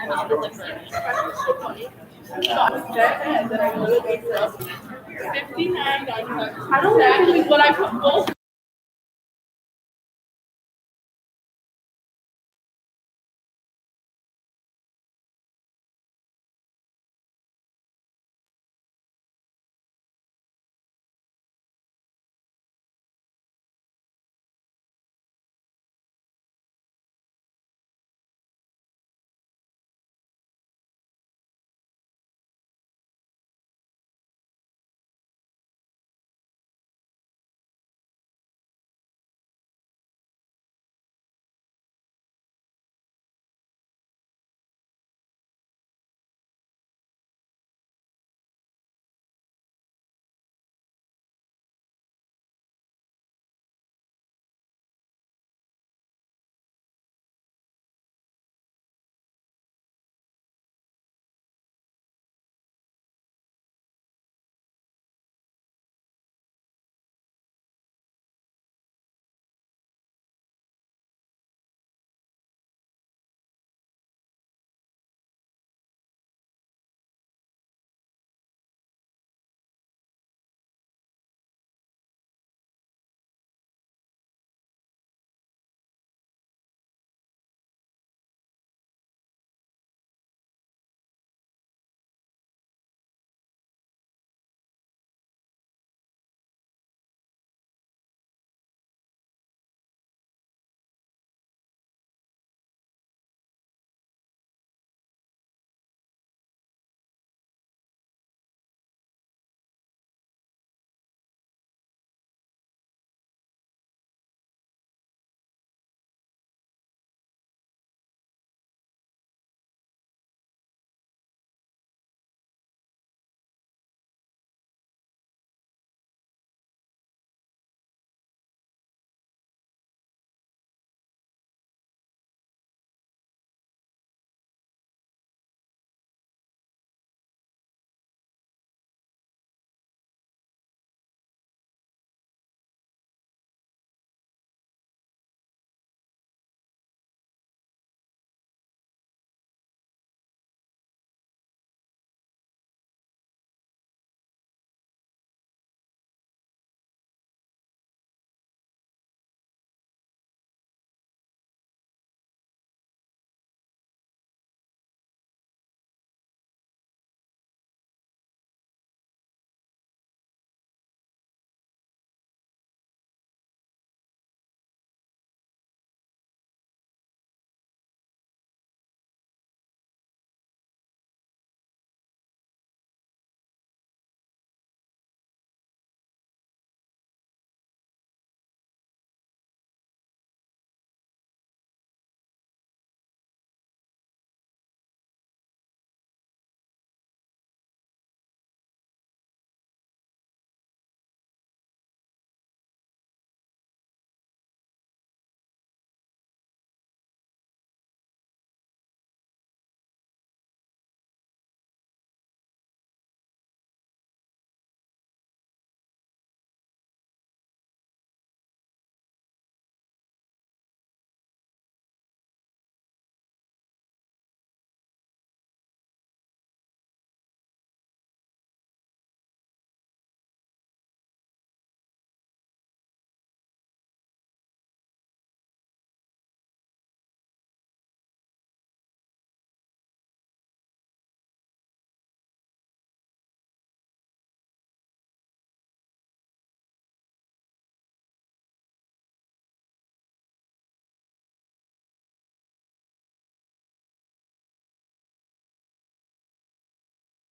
59. I don't know what I put both.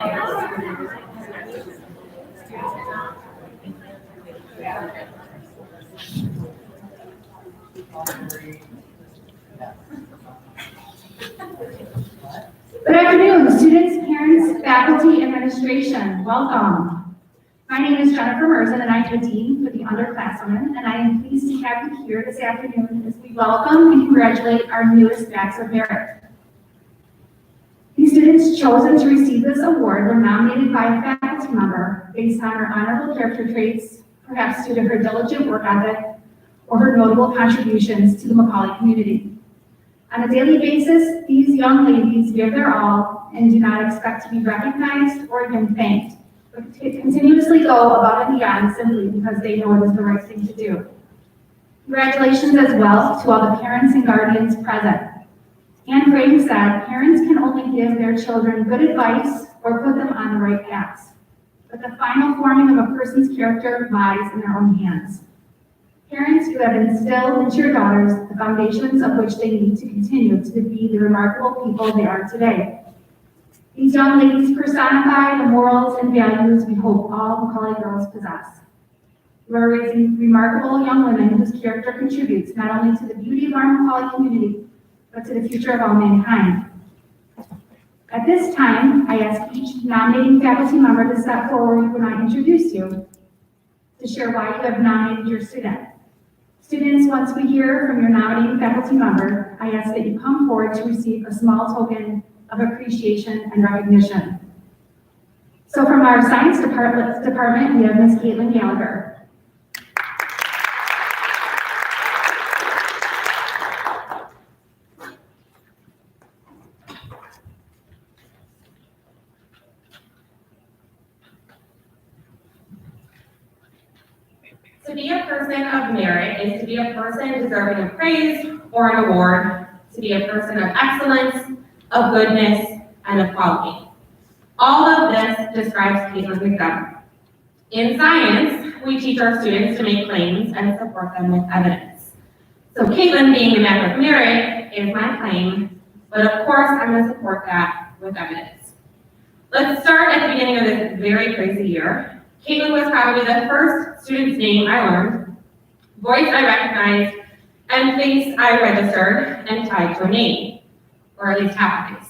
Good afternoon, students, parents, faculty, administration. Welcome. My name is Jennifer Merzen, and I am the Dean for the underclassmen, and I am pleased to have you here this afternoon as we welcome and congratulate our newest batch of merit. These students chosen to receive this award were nominated by a faculty member based on her honorable character traits, perhaps due to her diligent work ethic or her notable contributions to the Macaulay community. On a daily basis, these young ladies give their all and do not expect to be recognized or even thanked, but continuously go above and beyond simply because they know it is the right thing to do. Congratulations as well to all the parents and guardians present. Anne Frank said, parents can only give their children good advice or put them on the right paths, but the final forming of a person's character lies in their own hands. Parents who have instilled into your daughters the foundations of which they need to continue to be the remarkable people they are today. These young ladies personify the morals and values we hope all Macaulay girls possess. You are raising remarkable young women whose character contributes not only to the beauty of our Macaulay community, but to the future of all mankind. At this time, I ask each nominating faculty member to step forward when I introduce you to share why you have nominated your student. Students, once we hear from your nominating faculty member, I ask that you come forward to receive a small token of appreciation and recognition. So from our science department, we have Ms. Caitlin Gallagher. To be a person of merit is to be a person deserving of praise or an award, to be a person of excellence, of goodness, and of quality. All of this describes Caitlin McDonough. In science, we teach our students to make claims and support them with evidence. So Caitlin being a man of merit is my claim, but of course I'm going to support that with evidence. Let's start at the beginning of this very crazy year. Caitlin was probably the first student's name I learned, voice I recognized, and face I registered and tied to a name, or at least half a face.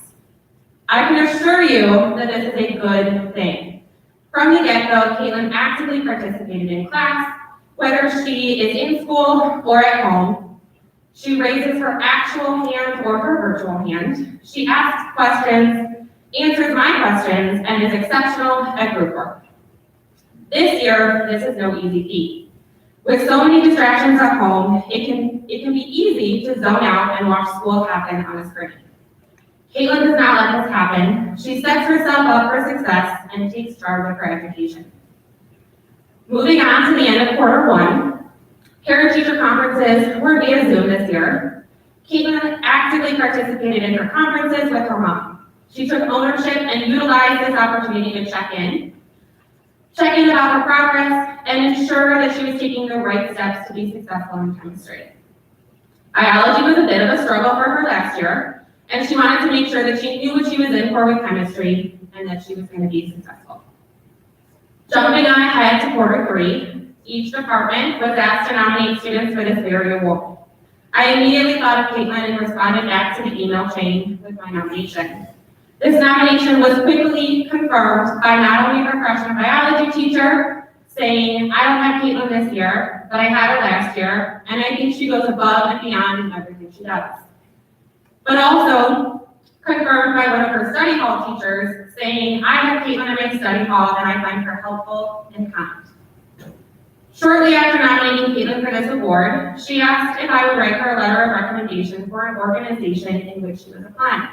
I can assure you that this is a good thing. From the get-go, Caitlin actively participated in class, whether she is in school or at home. She raises her actual hand or her virtual hand. She asks questions, answers my questions, and is exceptional at group work. This year, this is no easy feat. With so many distractions at home, it can be easy to zone out and watch school happen on a screen. Caitlin does not let this happen. She sets herself up for success and takes charge of her education. Moving on to the end of quarter one, parent-teacher conferences were via Zoom this year. Caitlin actively participated in her conferences with her mom. She took ownership and utilized this opportunity to check in about her progress, and ensure that she was taking the right steps to be successful in chemistry. Biology was a bit of a struggle for her last year, and she wanted to make sure that she knew what she was in for with chemistry and that she was going to be successful. Jumping on ahead to quarter three, each department was asked to nominate students for this very award. I immediately thought of Caitlin and responded back to the email chain with my nomination. This nomination was quickly confirmed by not only her freshman biology teacher, saying, I don't have Caitlin this year, but I had her last year, and I think she goes above and beyond in everything she does. But also confirmed by one of her study hall teachers, saying, I have Caitlin in my study hall, and I find her helpful and kind. Shortly after nominating Caitlin for this award, she asked if I would write her a letter of recommendation for an organization in which she was applying.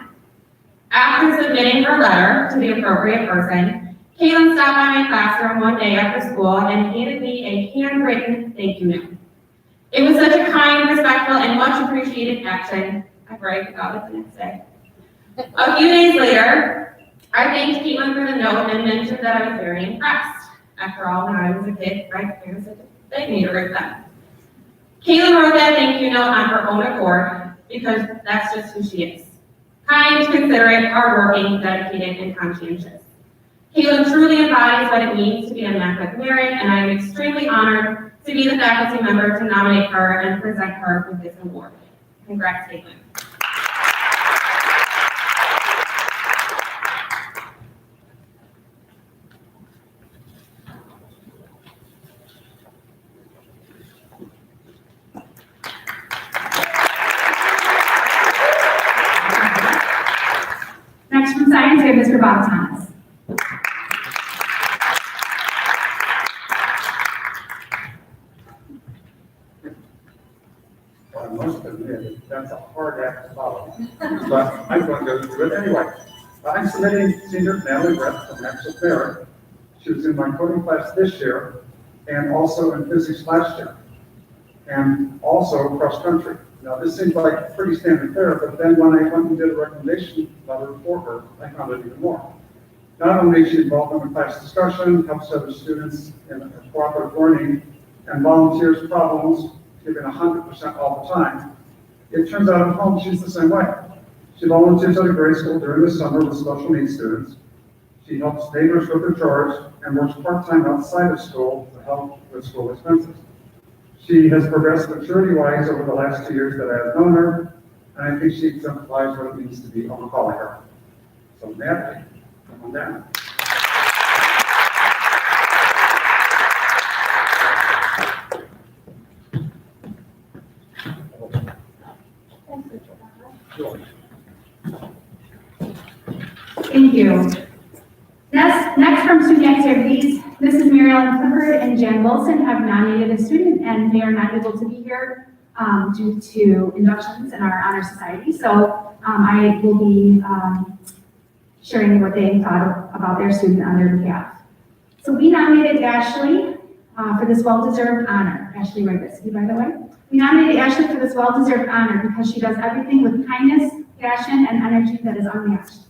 After submitting her letter to the appropriate person, Caitlin stopped by my classroom one day after school and handed me a handwritten thank you note. It was such a kind, respectful, and much appreciated action. I bragged about it the next day. A few days later, I thanked Caitlin for the note and mentioned that I was very impressed. After all, when I was a kid, my parents had begged me to write that. Caitlin wrote that thank you note on her own accord because that's just who she is. Kind, considerate, hardworking, dedicated, and conscientious. Caitlin truly embodies what it means to be a Mac with merit, and I am extremely honored to be the faculty member to nominate her and present her with this award. Congrats, Caitlin. Next from science, we have Mr. Bob Thomas. I must admit, that's a hard act to follow. but I'm going to do it anyway. I'm submitting senior Natalie Brett from Maxwell Fair. She was in my coding class this year and also in physics last year, and also cross country. Now, this seems like pretty standard fare, but then when I went and did a recommendation letter for her, I found it even more. Not only is she involved in the class discussion, helps other students in cooperative learning, and volunteers problems, giving 100% all the time, it turns out at home she's the same way. She volunteers at a grade school during the summer with special needs students. She helps neighbors with their chores and works part-time outside of school to help with school expenses. She has progressed maturity-wise over the last 2 years that I have known her, and I think she exemplifies what it means to be a Macaulay. So Natalie, come on down. Thank you. Next from student activities, Mrs. Mary Ellen Clifford and Jan Wilson have nominated a student, and they are not able to be here due to inductions in our honor society. So I will be sharing what they thought about their student on their behalf. So we nominated Ashley for this well-deserved honor. Ashley Varsity, by the way. We nominated Ashley for this well-deserved honor because she does everything with kindness, passion, and energy that is unmatched.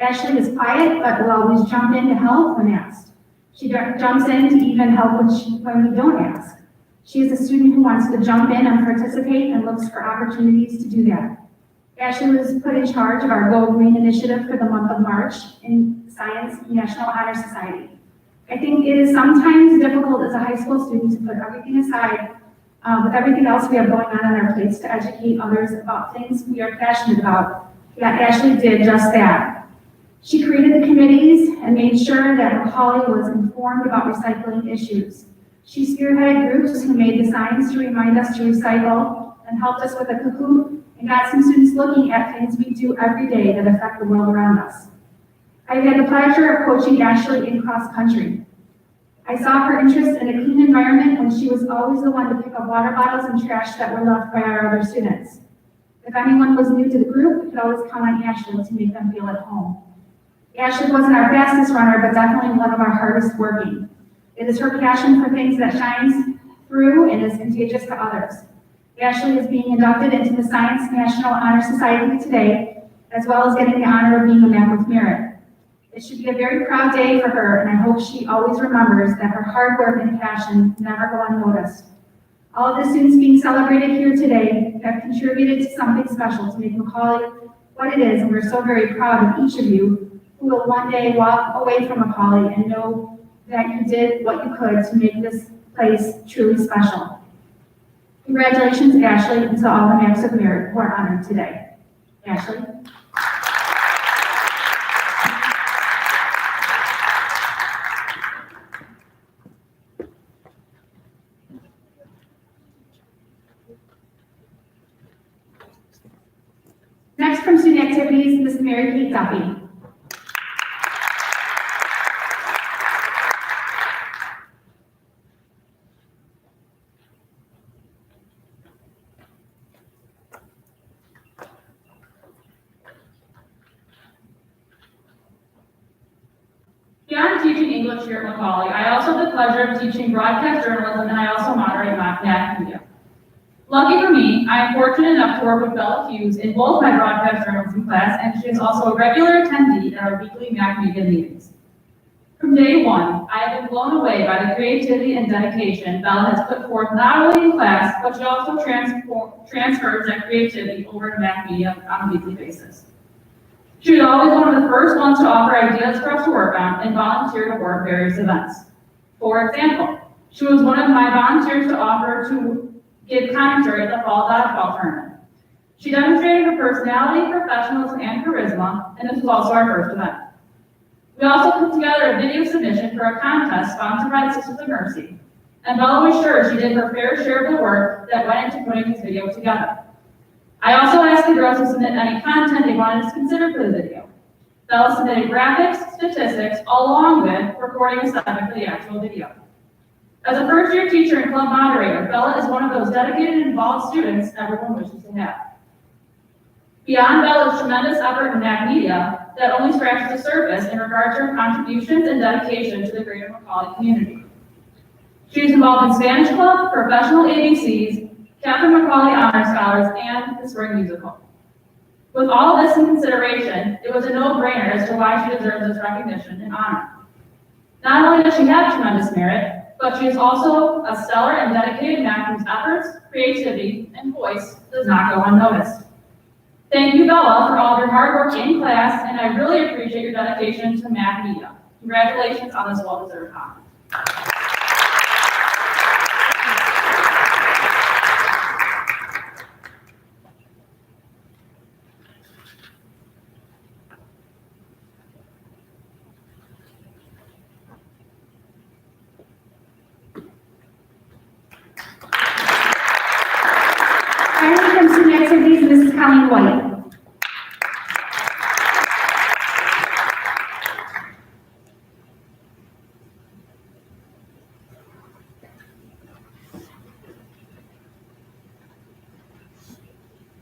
Ashley is quiet, but will always jump in to help when asked. She jumps in to even help when we don't ask. She is a student who wants to jump in and participate and looks for opportunities to do that. Ashley was put in charge of our Go Green initiative for the month of March in Science National Honor Society. I think it is sometimes difficult as a high school student to put everything aside with everything else we have going on our plates to educate others about things we are passionate about. Yet Ashley did just that. She created the committees and made sure that Macaulay was informed about recycling issues. She spearheaded groups who made the signs to remind us to recycle and helped us with a Kahoot and got some students looking at things we do every day that affect the world around us. I've had the pleasure of coaching Ashley in cross country. I saw her interest in a clean environment when she was always the one to pick up water bottles and trash that were left by our other students. If anyone was new to the group, we could always count on Ashley to make them feel at home. Ashley wasn't our fastest runner, but definitely one of our hardest working. It is her passion for things that shines through and is contagious to others. Ashley is being inducted into the Science National Honor Society today, as well as getting the honor of being a man with merit. It should be a very proud day for her, and I hope she always remembers that her hard work and passion never go unnoticed. All of the students being celebrated here today have contributed to something special to make Macaulay what it is, and we're so very proud of each of you who will one day walk away from Macaulay and know that you did what you could to make this place truly special. Congratulations, Ashley, and to all the Max of Merit who are honored today. Ashley. Next from student activities, Ms. Mary Kate Duffy. Beyond teaching English here at Macaulay, I also have the pleasure of teaching broadcast journalism, and I also moderate math media. Lucky for me, I am fortunate enough to work with Bella Hughes in both my broadcast journalism class, and she is also a regular attendee at our weekly math media meetings. From day one, I have been blown away by the creativity and dedication Bella has put forth not only in class, but she also transfers that creativity over to math media on a weekly basis. She was always one of the first ones to offer ideas for us to work on and volunteer to work various events. For example, she was one of my volunteers to offer to give commentary at the fall dodgeball tournament. She demonstrated her personality, professionalism, and charisma, and this was also our first event. We also put together a video submission for a contest sponsored by the Sisters of Mercy, and Bella was sure she did her fair share of the work that went into putting this video together. I also asked the girls to submit any content they wanted us to consider for the video. Bella submitted graphics, statistics, along with recording a segment for the actual video. As a first-year teacher and club moderator, Bella is one of those dedicated and involved students everyone wishes to have. Beyond Bella's tremendous effort in Mac Media, that only scratches the surface in regard to her contributions and dedication to the greater Macaulay community. She is involved in Spanish Club, professional ABCs, Catherine Macaulay Honor Scholars, and the Spring Musical. With all of this in consideration, it was a no-brainer as to why she deserves this recognition and honor. Not only does she have tremendous merit, but she is also a stellar and dedicated Mac whose efforts, creativity, and voice does not go unnoticed. Thank you, Bella, for all of your hard work in class, and I really appreciate your dedication to Mac Media. Congratulations on this well-deserved honor. Finally, from student activities, Mrs. Colleen White.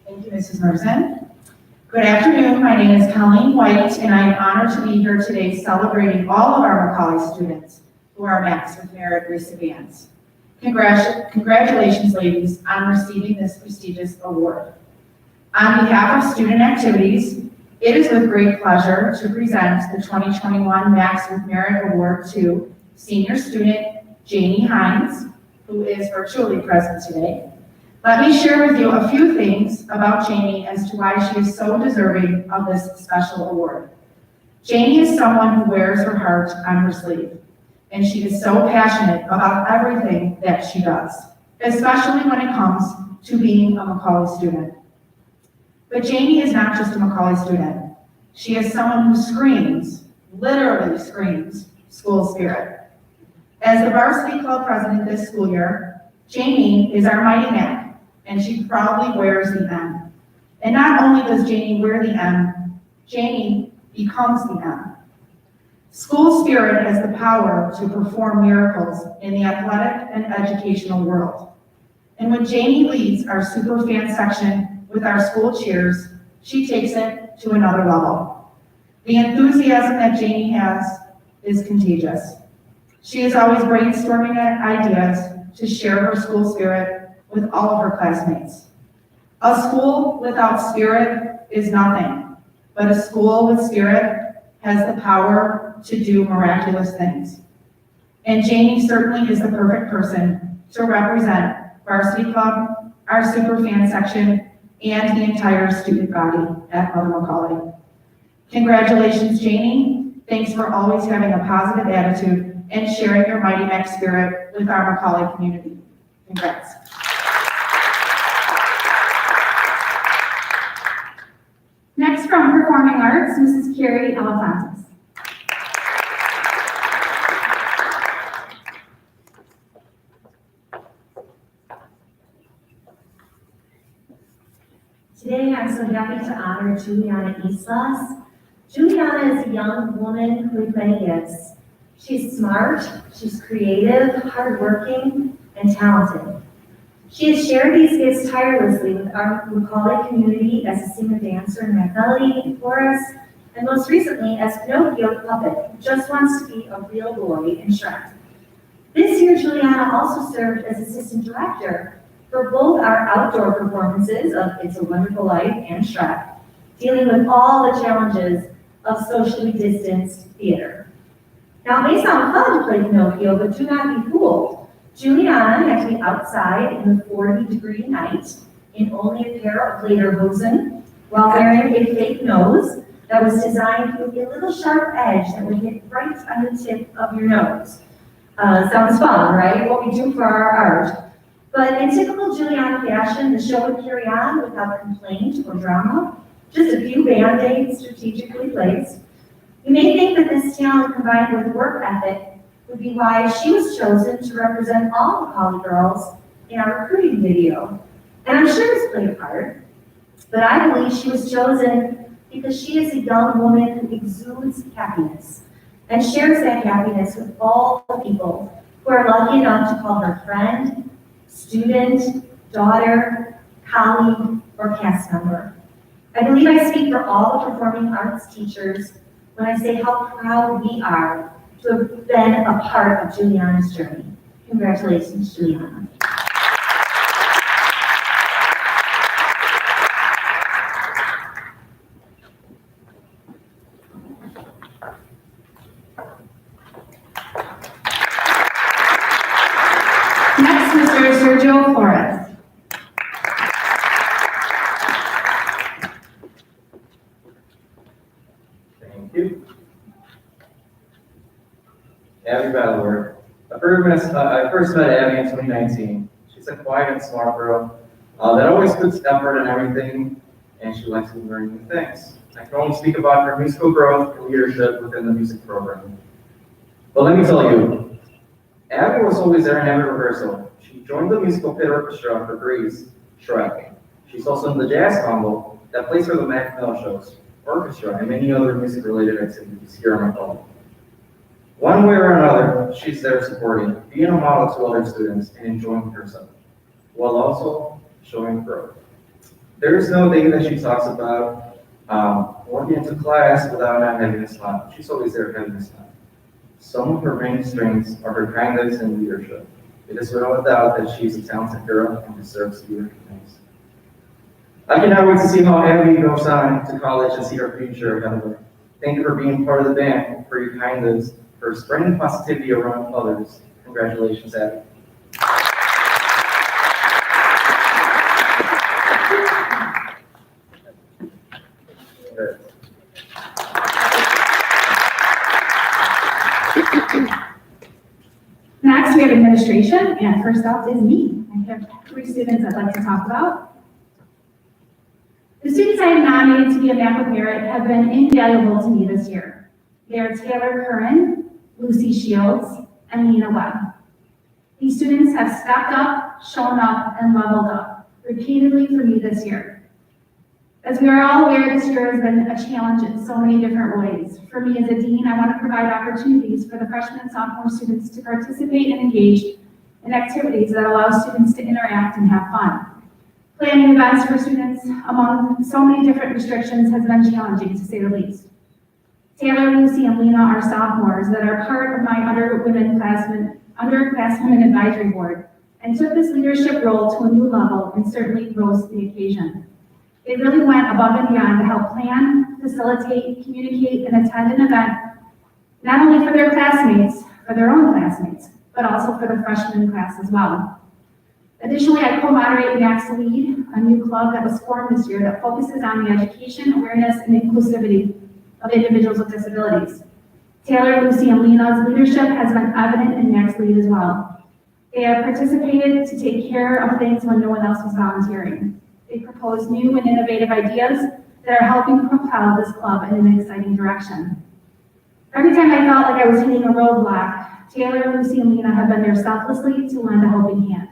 Thank you, Mrs. Merson. Good afternoon, my name is Colleen White, and I am honored to be here today celebrating all of our Macaulay students who are Macs with Merit recipients. Congratulations, ladies, on receiving this prestigious award. On behalf of student activities, it is with great pleasure to present the 2021 Macs with Merit Award to senior student Janie Hines, who is virtually present today. Let me share with you a few things about Janie as to why she is so deserving of this special award. Janie is someone who wears her heart on her sleeve, and she is so passionate about everything that she does, especially when it comes to being a Macaulay student. But Janie is not just a Macaulay student. She is someone who screams, literally screams, school spirit. As the Varsity Club president this school year, Janie is our mighty Mac, and she proudly wears the M. And not only does Janie wear the M, Janie becomes the M. School spirit has the power to perform miracles in the athletic and educational world. And when Janie leads our super fan section with our school cheers, she takes it to another level. The enthusiasm that Janie has is contagious. She is always brainstorming ideas to share her school spirit with all of her classmates. A school without spirit is nothing, but a school with spirit has the power to do miraculous things. And Janie certainly is the perfect person to represent Varsity Club, our super fan section, and the entire student body at Mother Macaulay. Congratulations, Janie. Thanks for always having a positive attitude and sharing your mighty Mac spirit with our Macaulay community. Congrats. Next, from Performing Arts, Mrs. Carrie Elefantis. Today, I'm so happy to honor Juliana Islas. Juliana is a young woman with many gifts. She's smart, she's creative, hardworking, and talented. She has shared these gifts tirelessly with our Macaulay community as a singer-dancer in Mac Melody and chorus, and most recently as Pinocchio the puppet, who just wants to be a real boy in Shrek. This year, Juliana also served as assistant director for both our outdoor performances of It's a Wonderful Life and Shrek, dealing with all the challenges of socially distanced theater. Now, it may sound fun to play Pinocchio, but do not be fooled. Juliana had to be outside in the 40-degree night in only a pair of lederhosen while wearing a fake nose that was designed with a little sharp edge that would hit right on the tip of your nose. Sounds fun, right? What we do for our art. But in typical Juliana fashion, the show would carry on without complaint or drama, just a few band-aids strategically placed. You may think that this talent combined with work ethic would be why she was chosen to represent all Macaulay girls in our recruiting video. And I'm sure this played a part, but I believe she was chosen because she is a young woman who exudes happiness and shares that happiness with all the people who are lucky enough to call her friend, student, daughter, colleague, or cast member. I believe I speak for all the performing arts teachers when I say how proud we are to have been a part of Juliana's journey. Congratulations, Juliana. Next, Mr. Sergio Flores. Thank you. Abby Ballard. I first met Abby in 2019. She's a quiet and smart girl that always puts effort in everything, and she likes to learn new things. I can only speak about her musical growth and leadership within the music program. But let me tell you, Abby was always there in every rehearsal. She joined the musical pit orchestra for Grease, Shrek. She's also in the jazz combo that plays for the Mac Mill shows, orchestra, and many other music-related activities here in Macomb. One way or another, she's there supporting, being a model to other students, and enjoying herself, while also showing growth. There is no day that she talks about walking into class without not having a smile. She's always there having a smile. Some of her main strengths are her kindness and leadership. It is without doubt that she's a talented girl and deserves to be recognized. I cannot wait to see how Abby goes on to college and see her future ahead of her. Thank you for being part of the band, for your kindness, for spreading positivity around others. Congratulations, Abby. Next, we have administration, and first up is me. I have 3 students I'd like to talk about. The students I have nominated to be a MAC with Merit have been invaluable to me this year. They are Taylor Curran, Lucy Shields, and Lena Webb. These students have stepped up, shown up, and leveled up repeatedly for me this year. As we are all aware, this year has been a challenge in so many different ways. For me as a dean, I want to provide opportunities for the freshman and sophomore students to participate and engage in activities that allow students to interact and have fun. Planning events for students among so many different restrictions has been challenging, to say the least. Taylor, Lucy, and Lena are sophomores that are part of my underclassmen advisory board and took this leadership role to a new level and certainly rose to the occasion. They really went above and beyond to help plan, facilitate, communicate, and attend an event, not only for their classmates, for their own classmates, but also for the freshman class as well. Additionally, I co-moderate Max Lead, a new club that was formed this year that focuses on the education, awareness, and inclusivity of individuals with disabilities. Taylor, Lucy, and Lena's leadership has been evident in Max Lead as well. They have participated to take care of things when no one else was volunteering. They propose new and innovative ideas that are helping propel this club in an exciting direction. Every time I felt like I was hitting a roadblock, Taylor, Lucy, and Lena have been there selflessly to lend a helping hand.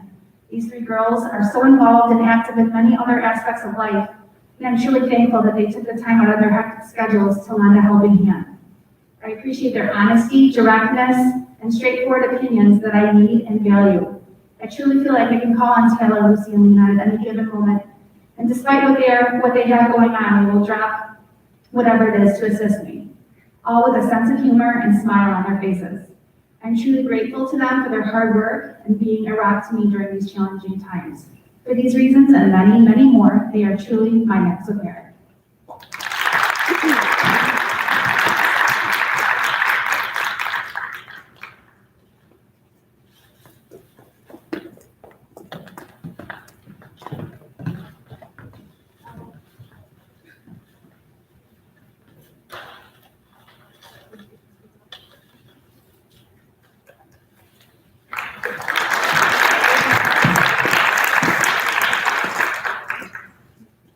These 3 girls are so involved and active in many other aspects of life, and I'm truly thankful that they took the time out of their hectic schedules to lend a helping hand. I appreciate their honesty, directness, and straightforward opinions that I need and value. I truly feel like I can call on Taylor, Lucy, and Lena at any given moment, and despite what they have going on, they will drop whatever it is to assist me, all with a sense of humor and smile on their faces. I'm truly grateful to them for their hard work and being a rock to me during these challenging times. For these reasons and many, many more, they are truly my Max with Merit.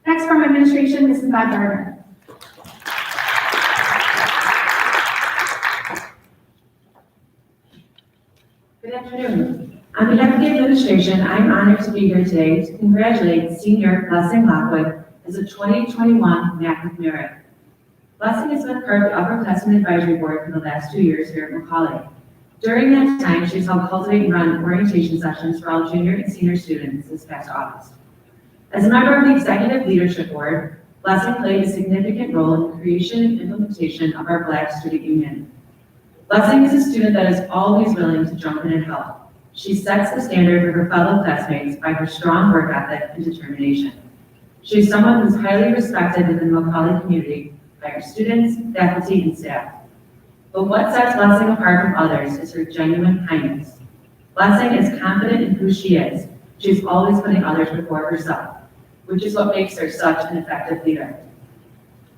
Next from administration, Mrs. Bob Gardner. Good afternoon. On behalf of the administration, I'm honored to be here today to congratulate senior Blessing Lockwood as a 2021 MAC with Merit. Blessing has been part of the Upperclassmen Advisory Board for the last 2 years here at Macaulay. During that time, she's helped cultivate and run orientation sessions for all junior and senior students this past August. As a member of the Executive Leadership Board, Blessing played a significant role in the creation and implementation of our Black Student Union. Blessing is a student that is always willing to jump in and help. She sets the standard for her fellow classmates by her strong work ethic and determination. She is someone who's highly respected within the Macaulay community by our students, faculty, and staff. But what sets Blessing apart from others is her genuine kindness. Blessing is confident in who she is. She's always putting others before herself, which is what makes her such an effective leader.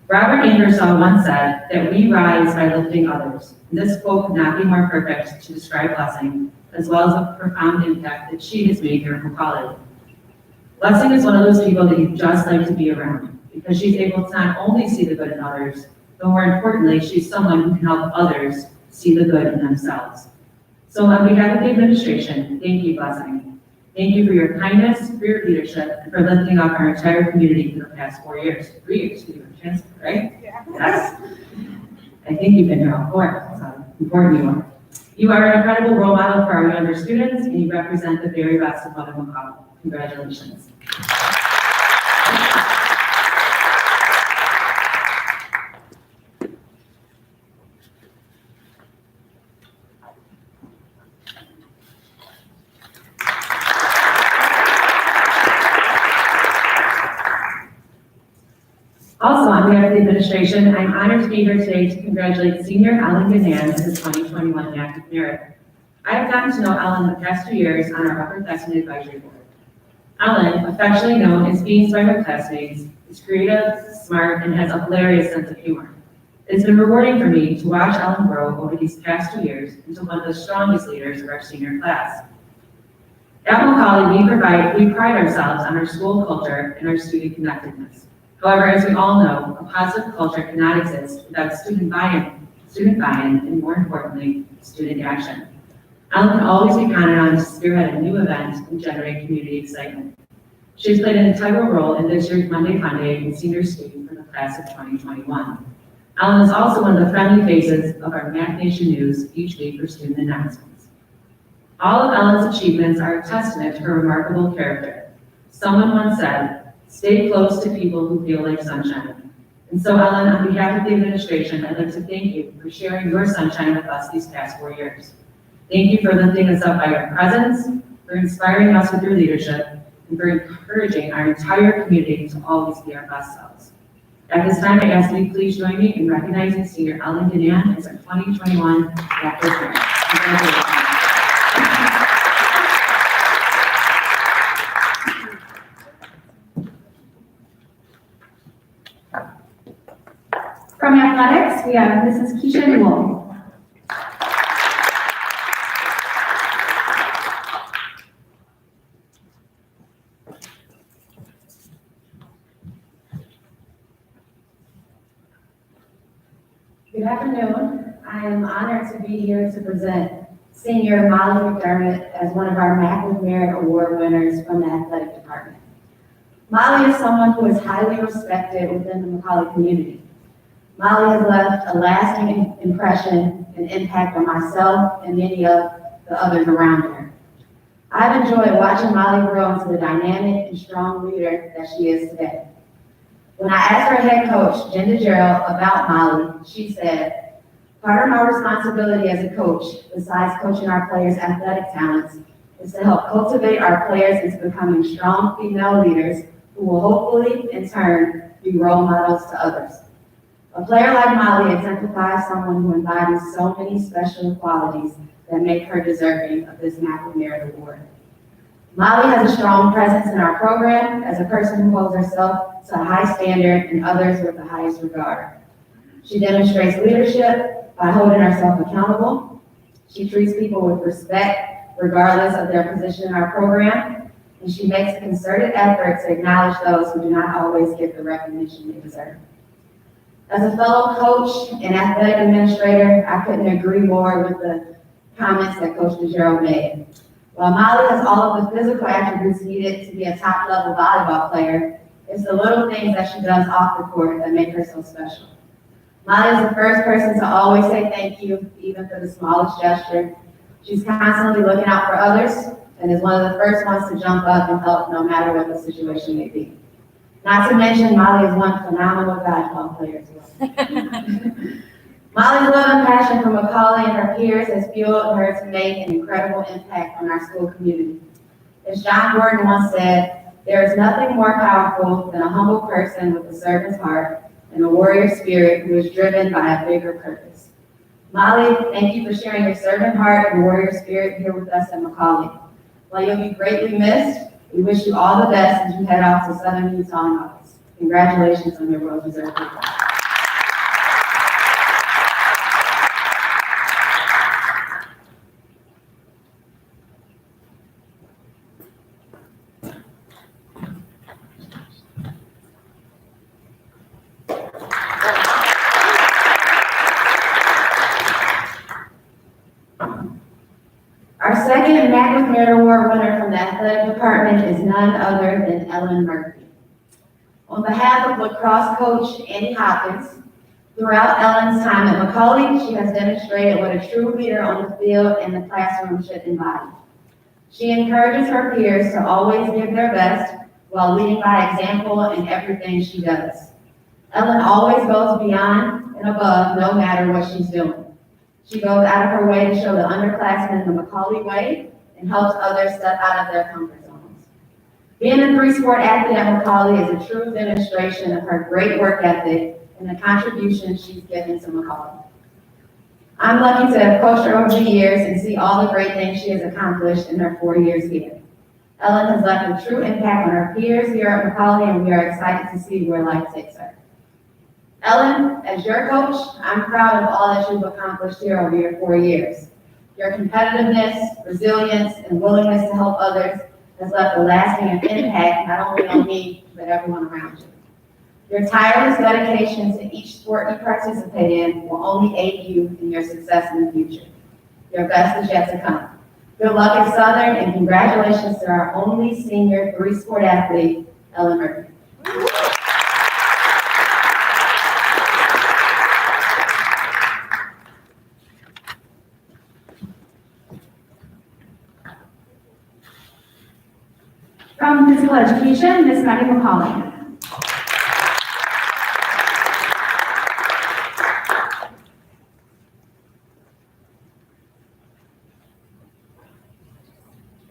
Robert Ingersoll once said that we rise by lifting others. And this quote could not be more perfect to describe Blessing, as well as the profound impact that she has made here at Macaulay. Blessing is one of those people that you just like to be around, because she's able to not only see the good in others, but more importantly, she's someone who can help others see the good in themselves. So on behalf of the administration, thank you, Blessing. Thank you for your kindness, for your leadership, and for lifting up our entire community for the past 4 years. 3 years, you were chancellor, right? Yeah. Yes. I think you've been here all 4, so how important you are. You are an incredible role model for our younger students, and you represent the very best of Mother Macaulay. Congratulations. Also, on behalf of the administration, I'm honored to be here today to congratulate senior Ellen Ganan as the 2021 Act of Merit. I have gotten to know Ellen the past 2 years on our upperclassmen advisory board. Ellen, affectionately known as Beans by her classmates, is creative, smart, and has a hilarious sense of humor. It's been rewarding for me to watch Ellen grow over these past 2 years into one of the strongest leaders of our senior class. At Macaulay, we pride ourselves on our school culture and our student connectedness. However, as we all know, a positive culture cannot exist without student buy-in, and more importantly, student action. Ellen can always be counted on to spearhead a new event and generate community excitement. She has played an integral role in this year's Monday Fun Day and senior student for the class of 2021. Ellen is also one of the friendly faces of our Mac Nation News each week for student announcements. All of Ellen's achievements are a testament to her remarkable character. Someone once said, "Stay close to people who feel like sunshine." And so, Ellen, on behalf of the administration, I'd like to thank you for sharing your sunshine with us these past 4 years. Thank you for lifting us up by your presence, for inspiring us with your leadership, and for encouraging our entire community to always be our best selves. At this time, I ask that you please join me in recognizing Senior Ellen Ganan as our 2021 Act of Merit. Congratulations. From athletics, we have Mrs. Keisha Newell. Good afternoon. I am honored to be here to present Senior Molly McDermott as one of our Mac of Merit Award winners from the athletic department. Molly is someone who is highly respected within the Macaulay community. Molly has left a lasting impression and impact on myself and many of the others around her. I've enjoyed watching Molly grow into the dynamic and strong leader that she is today. When I asked her head coach, Jen DeGerald, about Molly, she said, "Part of my responsibility as a coach, besides coaching our players' athletic talents, is to help cultivate our players into becoming strong female leaders who will hopefully, in turn, be role models to others." A player like Molly exemplifies someone who embodies so many special qualities that make her deserving of this Mac of Merit Award. Molly has a strong presence in our program as a person who holds herself to a high standard and others with the highest regard. She demonstrates leadership by holding herself accountable. She treats people with respect regardless of their position in our program, and she makes a concerted effort to acknowledge those who do not always get the recognition they deserve. As a fellow coach and athletic administrator, I couldn't agree more with the comments that Coach DeGerald made. While Molly has all of the physical attributes needed to be a top-level volleyball player, it's the little things that she does off the court that make her so special. Molly is the first person to always say thank you, even for the smallest gesture. She's constantly looking out for others and is one of the first ones to jump up and help no matter what the situation may be. Not to mention Molly is one phenomenal dodgeball player as well. Molly's love and passion for Macaulay and her peers has fueled her to make an incredible impact on our school community. As John Gordon once said, there is nothing more powerful than a humble person with a servant's heart and a warrior spirit who is driven by a bigger purpose. Molly, thank you for sharing your servant heart and warrior spirit here with us at Macaulay. While you'll be greatly missed, we wish you all the best as you head off to Southern Utah in August. Congratulations on your well-deserved reward. Our second Mac Merit Award winner from the athletic department is none other than Ellen Murphy. On behalf of lacrosse coach Andy Hopkins, throughout Ellen's time at Macaulay, she has demonstrated what a true leader on the field and the classroom should embody. She encourages her peers to always give their best while leading by example in everything she does. Ellen always goes beyond and above no matter what she's doing. She goes out of her way to show the underclassmen the Macaulay way and helps others step out of their comfort zones. Being a three-sport athlete at Macaulay is a true demonstration of her great work ethic and the contribution she's given to Macaulay. I'm lucky to have coached her over the years and see all the great things she has accomplished in her 4 years here. Ellen has left a true impact on her peers here at Macaulay, and we are excited to see where life takes her. Ellen, as your coach, I'm proud of all that you've accomplished here over your 4 years. Your competitiveness, resilience, and willingness to help others has left a lasting impact not only on me, but everyone around you. Your tireless dedication to each sport you participate in will only aid you in your success in the future. Your best is yet to come. Good luck at Southern, and congratulations to our only senior three-sport athlete, Ellen Murphy. From physical education, Ms. Maddie Macaulay.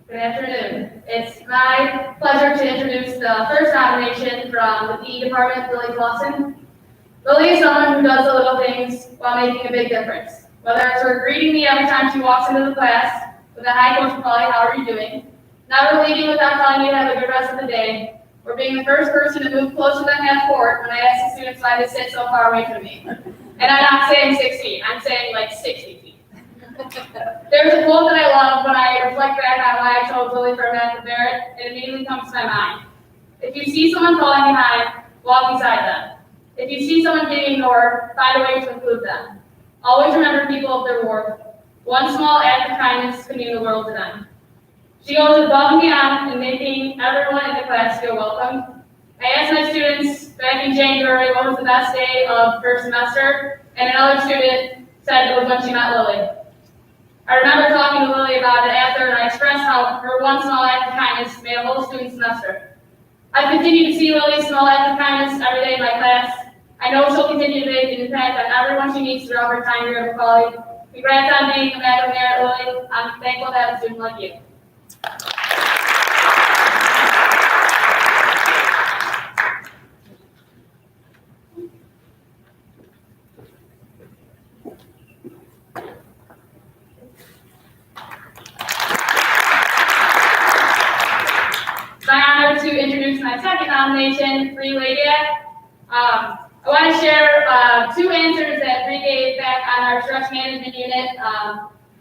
Good afternoon. It's my pleasure to introduce the first nomination from the PE department, Lily Clausen. Lily is someone who does the little things while making a big difference. Whether it's her greeting me every time she walks into the class with a "Hi, Coach Macaulay, how are you doing?" Never leaving without telling me to have a good rest of the day, or being the first person to move closer than half court when I ask the students why they sit so far away from me. And I'm not saying 6 feet, I'm saying like 60 feet. There's a quote that I love when I reflect back on why I chose Lily for Mac Merit. It immediately comes to my mind. If you see someone falling behind, walk beside them. If you see someone being ignored, find a way to include them. Always remember people of their worth. One small act of kindness can mean the world to them. She goes above and beyond in making everyone in the class feel welcome. I asked my students back in January what was the best day of first semester, and another student said it was when she met Lily. I remember talking to Lily about it after, and I expressed how her one small act of kindness made a whole student semester. I continue to see Lily's small act of kindness every day in my class. I know she'll continue to make an impact on everyone she meets throughout her time here at Macaulay. Congrats on being a Mac Merit, Lily. I'm thankful to have a student like you. It's my honor to introduce my second nomination, Bree Ladiak. I want to share 2 answers that Bree gave back on our stress management unit.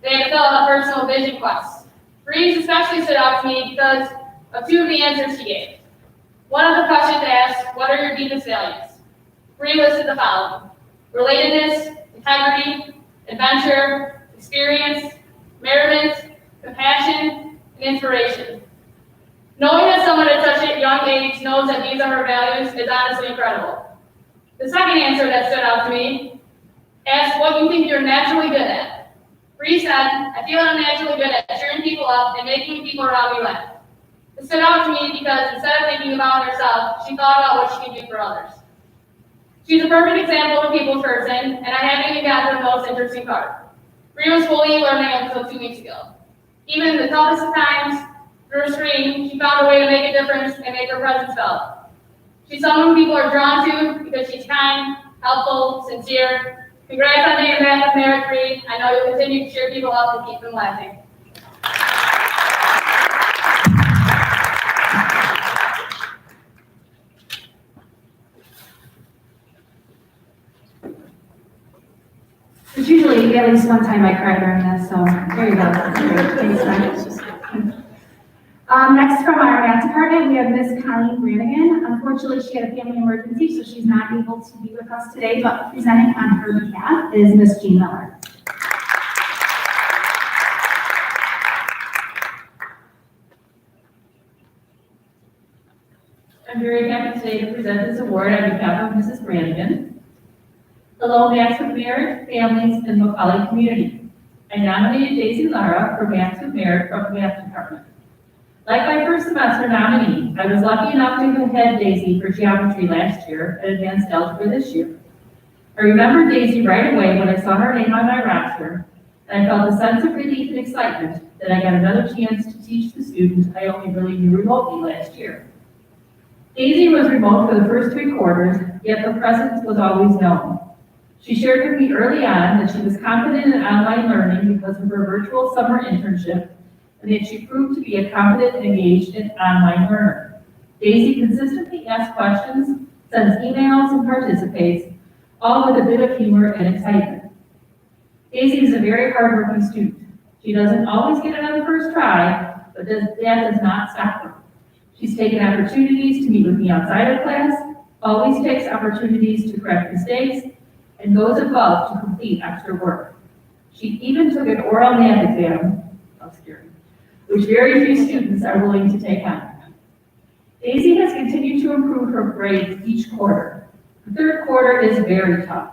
They had to fill out a personal vision quest. Bree's especially stood out to me because of 2 of the answers she gave. One of the questions asked, what are your deepest values? Bree listed the following: relatedness, integrity, adventure, experience, merriment, compassion, and inspiration. Knowing that someone at such a young age knows that these are her values is honestly incredible. The second answer that stood out to me asked what you think you're naturally good at. Bree said, I feel I'm naturally good at cheering people up and making people around me laugh. It stood out to me because instead of thinking about herself, she thought about what she could do for others. She's a perfect example of a people's person, and I haven't even gotten to the most interesting part. Bree was fully learning until 2 weeks ago. Even in the toughest of times, through her screen, she found a way to make a difference and make her presence felt. She's someone people are drawn to because she's kind, helpful, sincere. Congrats on being a man of merit, Bree. I know you'll continue to cheer people up and keep them laughing. There's usually at least one time I cry during this, so there you go. Thanks, Mike. Next from our math department, we have Miss Colleen Brannigan. Unfortunately, she had a family emergency, so she's not able to be with us today, but presenting on her behalf is Miss Jean Miller. I'm very happy today to present this award on behalf of Mrs. Brannigan. Hello, Max with Merit, Families, and Macaulay Community. I nominated Daisy Lara for Max with Merit from the Math Department. Like my first semester nominee, I was lucky enough to head Daisy for geometry last year and advanced algebra this year. I remembered Daisy right away when I saw her name on my roster, and I felt a sense of relief and excitement that I got another chance to teach the student I only really knew remotely last year. Daisy was remote for the first 3 quarters, yet her presence was always known. She shared with me early on that she was confident in online learning because of her virtual summer internship, and that she proved to be a competent and engaged online learner. Daisy consistently asks questions, sends emails, and participates, all with a bit of humor and excitement. Daisy is a very hardworking student. She doesn't always get it on the first try, but that does not stop her. She's taken opportunities to meet with me outside of class, always takes opportunities to correct mistakes, and goes above to complete extra work. She even took an oral math exam, which very few students are willing to take on. Daisy has continued to improve her grades each quarter. The 3rd quarter is very tough.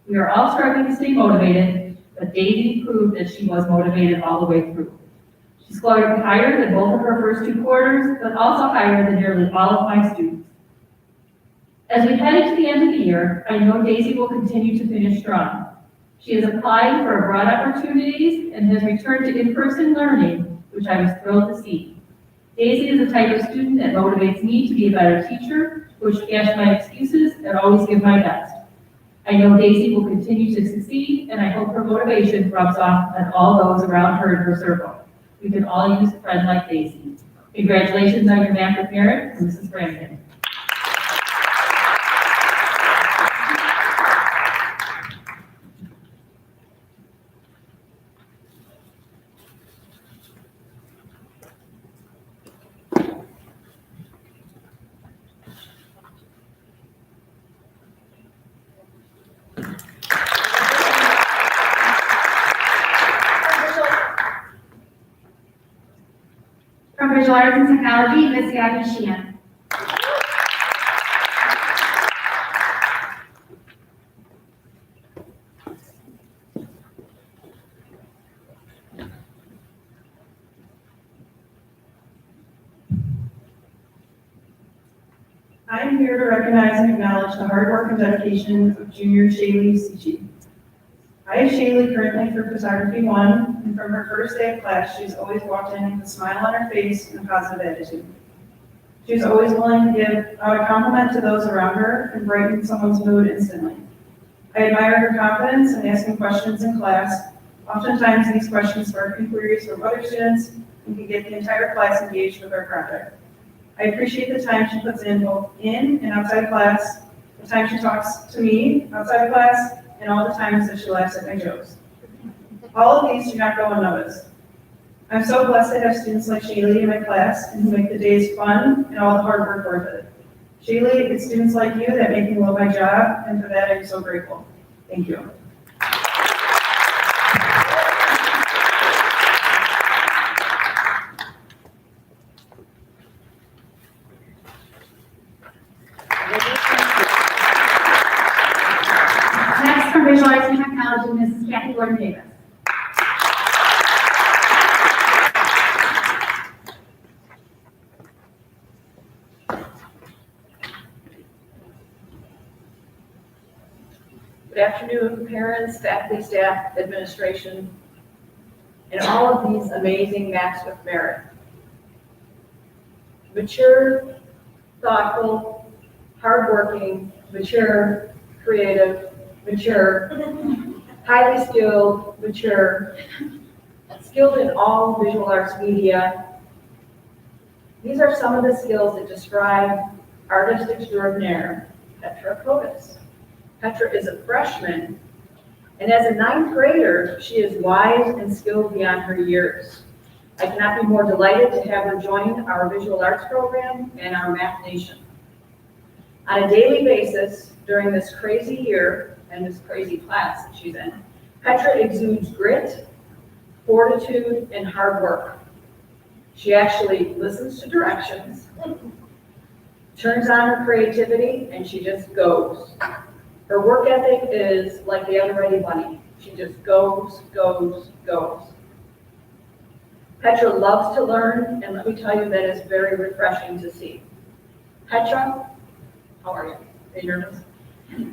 We are all struggling to stay motivated, but Daisy proved that she was motivated all the way through. She scored higher than both of her first 2 quarters, but also higher than nearly all of my students. As we head into the end of the year, I know Daisy will continue to finish strong. She has applied for broad opportunities and has returned to in-person learning, which I was thrilled to see. Daisy is the type of student that motivates me to be a better teacher, push past my excuses, and always give my best. I know Daisy will continue to succeed, and I hope her motivation rubs off on all those around her in her circle. We can all use a friend like Daisy. Congratulations on your Math with Merit, from Mrs. Brannigan. From Visual Arts and Technology, Miss Gabby Sheehan. I am here to recognize and acknowledge the hard work and dedication of junior Shaylee Sichi. I have Shaylee currently for Photography 1, and from her first day of class, she's always walked in with a smile on her face and a positive attitude. She's always willing to give out a compliment to those around her and brighten someone's mood instantly. I admire her confidence in asking questions in class. Oftentimes, these questions spark inquiries from other students and can get the entire class engaged with our project. I appreciate the time she puts in both in and outside of class, the time she talks to me outside of class, and all the times that she laughs at my jokes. All of these do not go unnoticed. I'm so blessed to have students like Shaylee in my class and who make the days fun and all the hard work worth it. Shaylee, it's students like you that make me love my job, and for that I'm so grateful. Thank you. Next, from Visual Arts and Technology, Mrs. Kathy Gordon Davis. afternoon, parents, faculty, staff, administration, and all of these amazing Max with Merit. Mature, thoughtful, hardworking, mature, creative, mature, highly skilled, mature, skilled in all visual arts media. These are some of the skills that describe artist extraordinaire, Petra Kotis. Petra is a freshman, and as a ninth grader, she is wise and skilled beyond her years. I cannot be more delighted to have her join our visual arts program and our Math Nation. On a daily basis, during this crazy year and this crazy class that she's in, Petra exudes grit, fortitude, and hard work. She actually listens to directions, turns on her creativity, and she just goes. Her work ethic is like the Ever-Ready Bunny. She just goes, goes, goes. Petra loves to learn, and let me tell you, that is very refreshing to see. Petra, how are you? Are you nervous?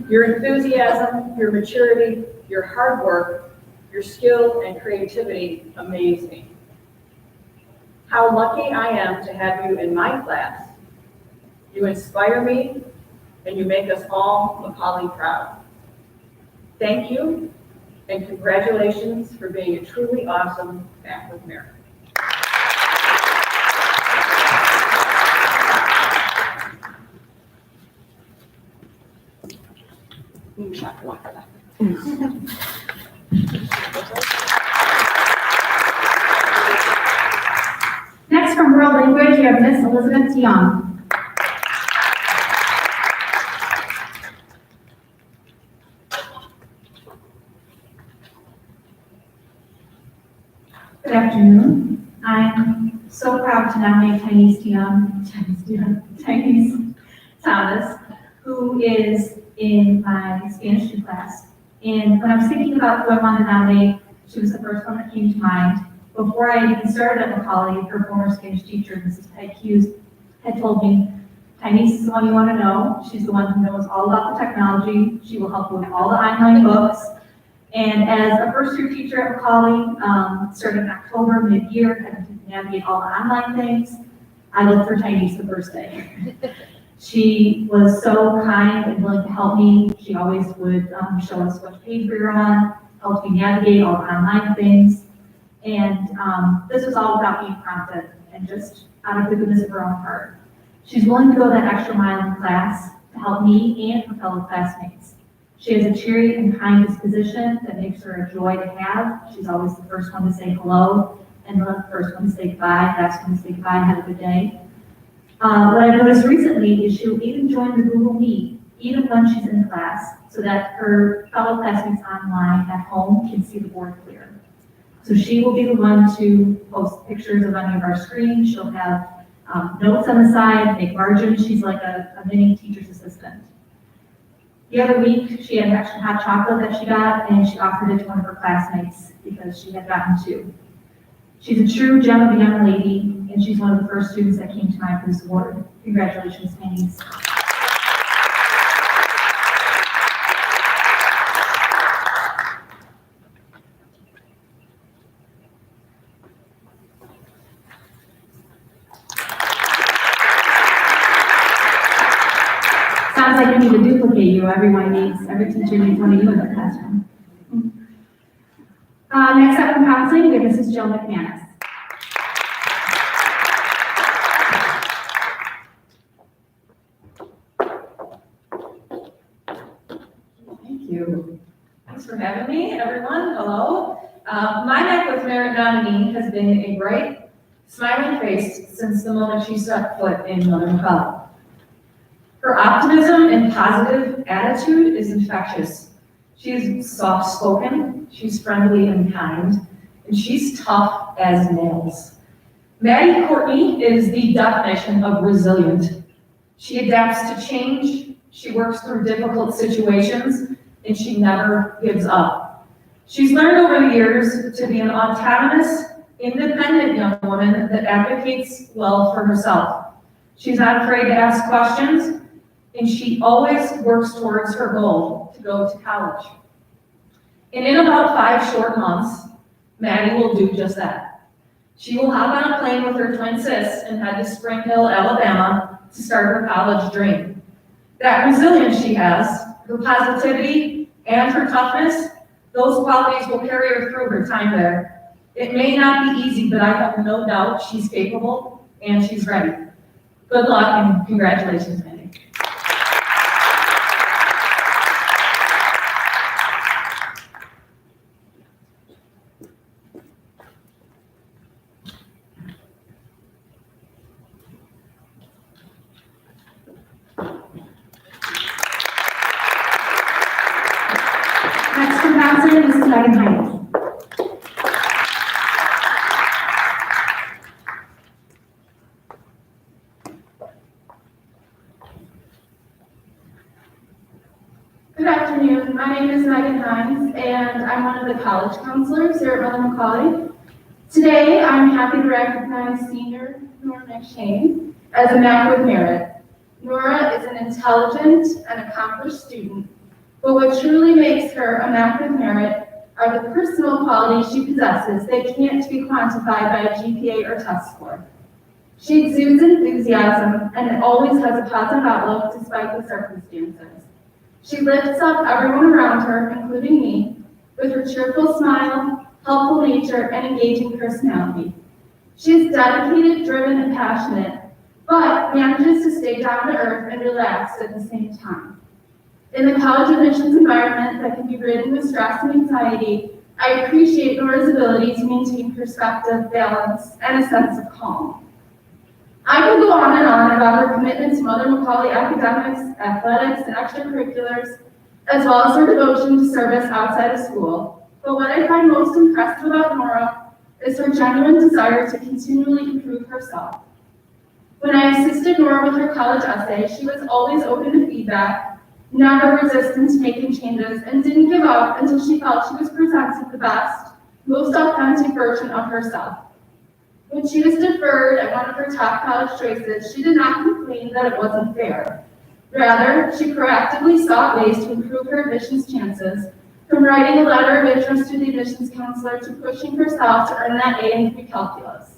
Your enthusiasm, your maturity, your hard work, your skill and creativity amaze me. How lucky I am to have you in my class. You inspire me, and you make us all Macaulay proud. Thank you, and congratulations for being a truly awesome Math with Merit. Next, from World Language, we have Miss Elizabeth Young. Good afternoon. I'm so proud to nominate Chinese Thomas, who is in my Spanish 2 class. And when I was thinking about who I wanted to nominate, she was the first one that came to mind. Before I even started at Macaulay, her former Spanish teacher, Mrs. Peg Hughes, had told me, Chinese is the one you want to know. She's the one who knows all about the technology. She will help you with all the online books. And as a first-year teacher at Macaulay, starting in October, mid-year, having to navigate all the online things, I looked for Chinese the first day. She was so kind and willing to help me. She always would show us what page we were on, help me navigate all the online things. And this was all without being prompted and just out of the goodness of her own heart. She's willing to go that extra mile in class to help me and her fellow classmates. She has a cheery and kind disposition that makes her a joy to have. She's always the first one to say hello and the first one to say goodbye, last one to say goodbye and have a good day. What I've noticed recently is she'll even join the Google Meet, even when she's in class, so that her fellow classmates online at home can see the board clear. So she will be the one to post pictures of any of our screens. She'll have notes on the side, make margins. She's like a mini teacher's assistant. The other week, she had extra hot chocolate that she got, and she offered it to one of her classmates because she had gotten 2. She's a true gem of a young lady, and she's one of the first students that came to mind for this award. Congratulations, Chinese. Sounds like we need to duplicate you. Every teacher needs one of you in the classroom. Next up in counseling, we have Mrs. Jill McManus. Thank you. Thanks for having me, everyone. Hello. My Mac with Merit nominee has been a bright, smiling face since the moment she set foot in Mother Macaulay. Her optimism and positive attitude is infectious. She is soft-spoken, she's friendly and kind, and she's tough as nails. Maddie Courtney is the definition of resilient. She adapts to change, she works through difficult situations, and she never gives up. She's learned over the years to be an autonomous, independent young woman that advocates well for herself. She's not afraid to ask questions, and she always works towards her goal to go to college. And in about 5 short months, Maddie will do just that. She will hop on a plane with her twin sis and head to Spring Hill, Alabama to start her college dream. That resilience she has, her positivity, and her toughness, those qualities will carry her through her time there. It may not be easy, but I have no doubt she's capable and she's ready. Good luck and congratulations, Maddie. Next from Varsity, Mrs. Megan Hines. Good afternoon. My name is Megan Hines, and I'm one of the college counselors here at Mother Macaulay. Today, I'm happy to recognize senior Nora McShane as a Mac with Merit. Nora is an intelligent and accomplished student, but what truly makes her a Mac with Merit are the personal qualities she possesses that can't be quantified by a GPA or test score. She exudes enthusiasm and always has a positive outlook despite the circumstances. She lifts up everyone around her, including me, with her cheerful smile, helpful nature, and engaging personality. She is dedicated, driven, and passionate, but manages to stay down to earth and relaxed at the same time. In the college admissions environment that can be ridden with stress and anxiety, I appreciate Nora's ability to maintain perspective, balance, and a sense of calm. I could go on and on about her commitment to Mother Macaulay academics, athletics, and extracurriculars, as well as her devotion to service outside of school. But what I find most impressive about Nora is her genuine desire to continually improve herself. When I assisted Nora with her college essay, she was always open to feedback, never resistant to making changes, and didn't give up until she felt she was presenting the best, most authentic version of herself. When she was deferred at one of her top college choices, she did not complain that it wasn't fair. Rather, she proactively sought ways to improve her admissions chances, from writing a letter of interest to the admissions counselor to pushing herself to earn that A in pre-calculus.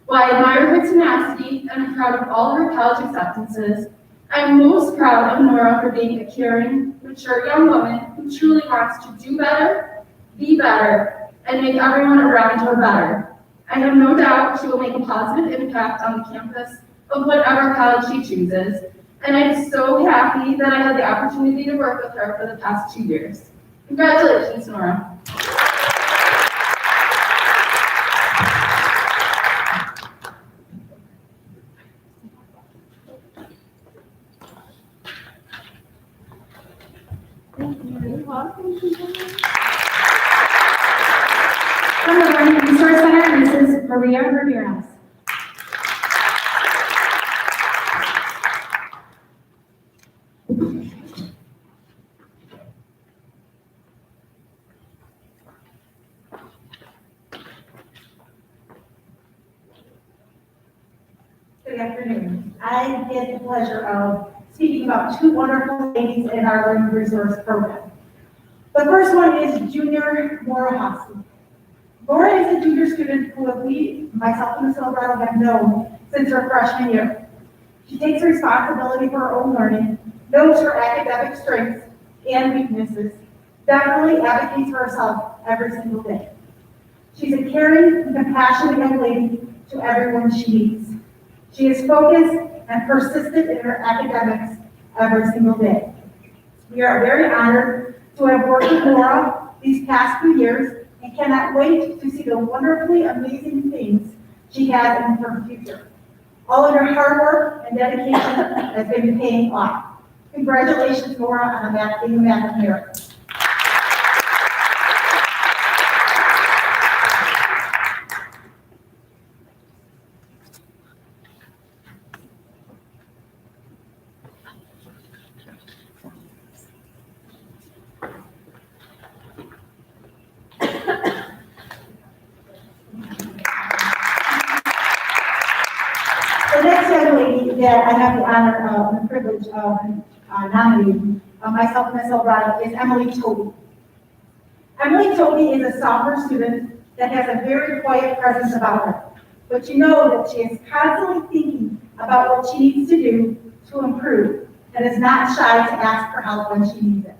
While I admire her tenacity and am proud of all her college acceptances, I am most proud of Nora for being a caring, mature young woman who truly wants to do better, be better, and make everyone around her better. I have no doubt she will make a positive impact on the campus of whatever college she chooses, and I'm so happy that I had the opportunity to work with her for the past 2 years. Congratulations, Nora. From the Learning Resource Center, Mrs. Maria Ramirez. Good afternoon. I get the pleasure of speaking about 2 wonderful ladies in our Learning Resource program. The first one is Junior Maura Hosky. Maura is a junior student who myself and Ms. Silverado, have known since her freshman year. She takes responsibility for her own learning, knows her academic strengths and weaknesses, definitely advocates for herself every single day. She's a caring and compassionate young lady to everyone she meets. She is focused and persistent in her academics every single day. We are very honored to have worked with Maura these past few years and cannot wait to see the wonderfully amazing things she has in her future. All of her hard work and dedication has been paying off. Congratulations, Maura, on being a Mac with Merit. The next young lady that I have the honor of and the privilege of nominating myself and Ms. O'Brien is Emily Toby. Emily Toby is a sophomore student that has a very quiet presence about her, but you know that she is constantly thinking about what she needs to do to improve and is not shy to ask for help when she needs it.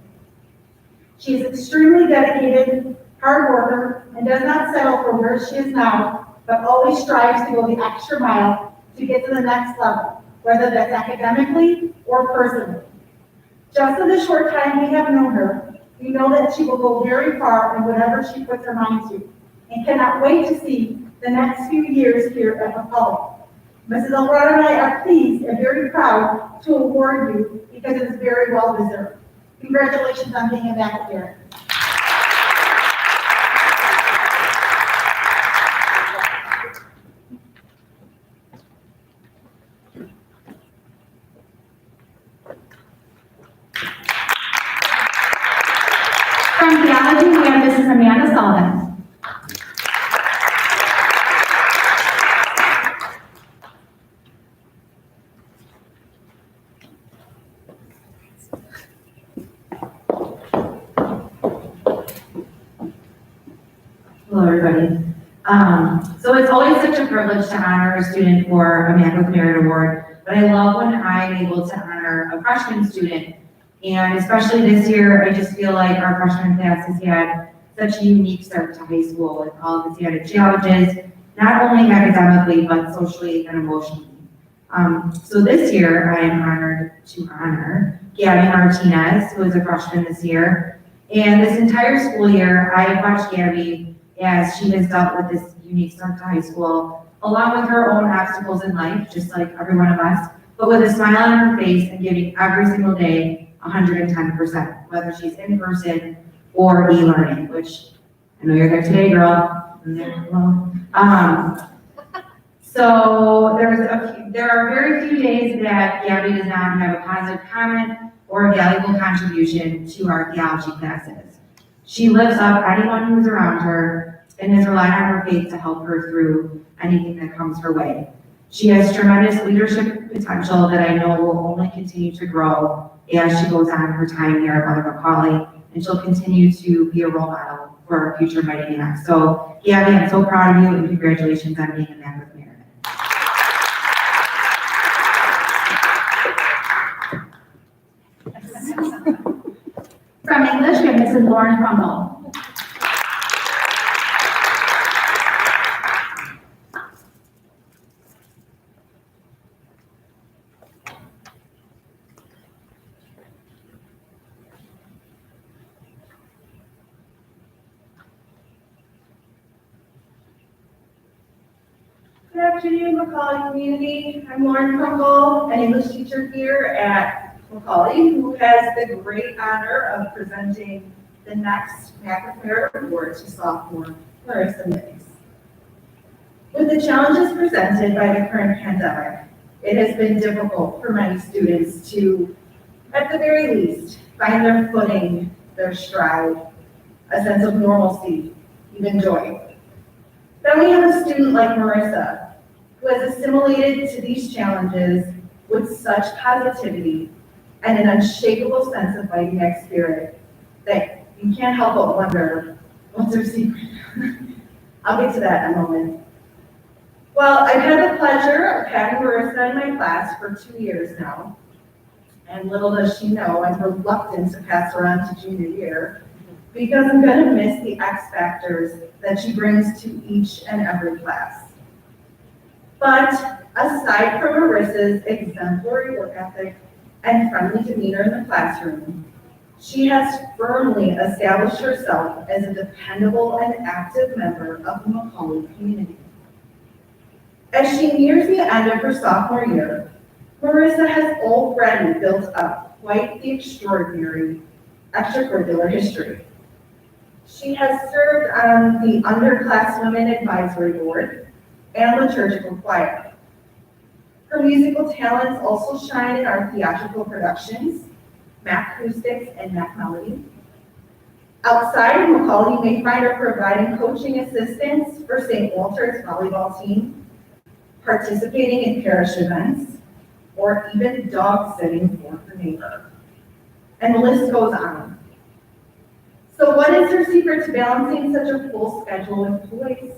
She is extremely dedicated, hard worker, and does not settle for where she is now, but always strives to go the extra mile to get to the next level, whether that's academically or personally. Just in the short time we have known her, we know that she will go very far in whatever she puts her mind to, and cannot wait to see the next few years here at McCullough. Mrs. Alvarado and I are pleased and very proud to award you because it is very well deserved. Congratulations on being a backup parent. From Theology, we have Mrs. Amanda Sullivan. Hello, everybody. So it's always such a privilege to honor a student for a Man with Merit Award, but I love when I'm able to honor a freshman student. And especially this year, I just feel like our freshman class has had such a unique start to high school with all of its added challenges, not only academically, but socially and emotionally. So this year, I am honored to honor Gabby Martinez, who is a freshman this year. And this entire school year, I have watched Gabby as she has dealt with this unique start to high school, along with her own obstacles in life, just like every one of us, but with a smile on her face and giving every single day 110%, whether she's in person or e-learning, which I know you're there today, girl. So there are very few days that Gabby does not have a positive comment or a valuable contribution to our theology classes. She lifts up anyone who's around her and has relied on her faith to help her through anything that comes her way. She has tremendous leadership potential that I know will only continue to grow as she goes on her time here at Mother Macaulay, and she'll continue to be a role model for our future mighty man. So, Gabby, I'm so proud of you, and congratulations on being a Man with Merit. From English, we have Mrs. Lauren Crumble. Good afternoon, Macaulay community. I'm Lauren Kunkel, an English teacher here at Macaulay, who has the great honor of presenting the next Mac with Merit Award to sophomore Marissa Nix. With the challenges presented by the current pandemic, it has been difficult for many students to, at the very least, find their footing, their stride, a sense of normalcy, even joy. Then we have a student like Marissa, who has assimilated to these challenges with such positivity and an unshakable sense of fighting back spirit that you can't help but wonder, what's her secret? I'll get to that in a moment. Well, I've had the pleasure of having Marissa in my class for 2 years now, and little does she know, I'm reluctant to pass her on to junior year, because I'm going to miss the X factors that she brings to each and every class. But aside from Marissa's exemplary work ethic and friendly demeanor in the classroom, she has firmly established herself as a dependable and active member of the Macaulay community. As she nears the end of her sophomore year, Marissa has already built up quite the extraordinary extracurricular history. She has served on the Underclasswomen Advisory Board and liturgical choir. Her musical talents also shine in our theatrical productions, Mac Acoustics and Mac Melody. Outside of Macaulay, you may find her providing coaching assistance for St. Walter's volleyball team, participating in parish events, or even dog sitting for her neighbor. And the list goes on. So what is her secret to balancing such a full schedule with boys?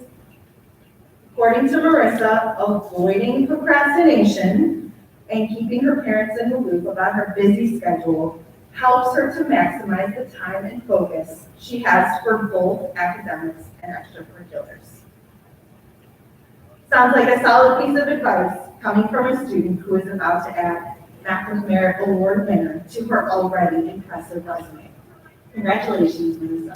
According to Marissa, avoiding procrastination and keeping her parents in the loop about her busy schedule helps her to maximize the time and focus she has for both academics and extracurriculars. Sounds like a solid piece of advice coming from a student who is about to add Mac with Merit Award winner to her already impressive resume. Congratulations, Marissa.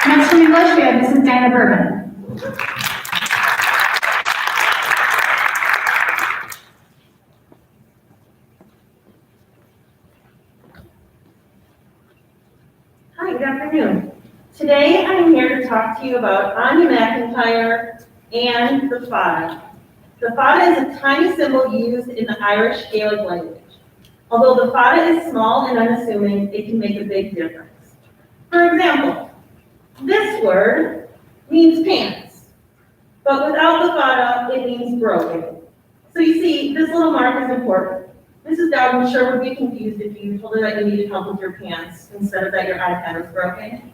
Next from English, we have Mrs. Diana Bourbon. Hi, good afternoon. Today I'm here to talk to you about Anya McIntyre and the fada. The fada is a tiny symbol used in the Irish Gaelic language. Although the fada is small and unassuming, it can make a big difference. For example, this word means pants, but without the fada, it means broken. So you see, this little mark is important. Mrs. Dowd, I'm sure, would be confused if you told her that you needed help with your pants instead of that your iPad was broken.